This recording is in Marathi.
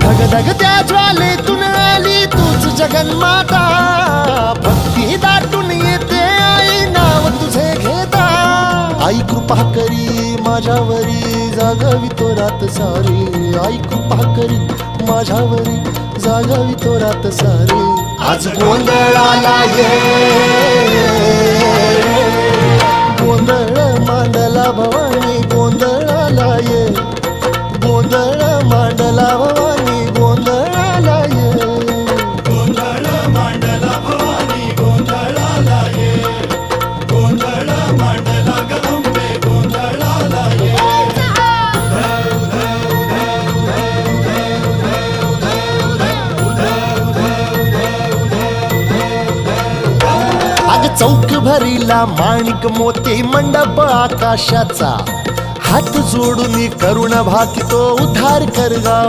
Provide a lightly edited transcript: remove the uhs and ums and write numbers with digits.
धगधगत्या ज्वालेतून आली तूच जगन्माता, भक्ती दाटून येते आई नाव तुझे घेता. आई कृपा करी माझ्यावरी जागावी तो रात सारी, आई कृपा करी माझ्यावरी जागावी तो रात सारी. आज गोंधळाला ये, गोंधळ मांडला भवानी गोंधळाला ये, गोंधळ मांडला भवानी गोंधळाला ये. गोंधळ मांडला भवानी गोंधळाला ये, गोंधळ मांडला गदंबे गोंधळाला ये. आज चौक भरीला माणिक मोती मंडप आकाशाचा, हात जोडून करुण भाकितो उद्धार कर गावा.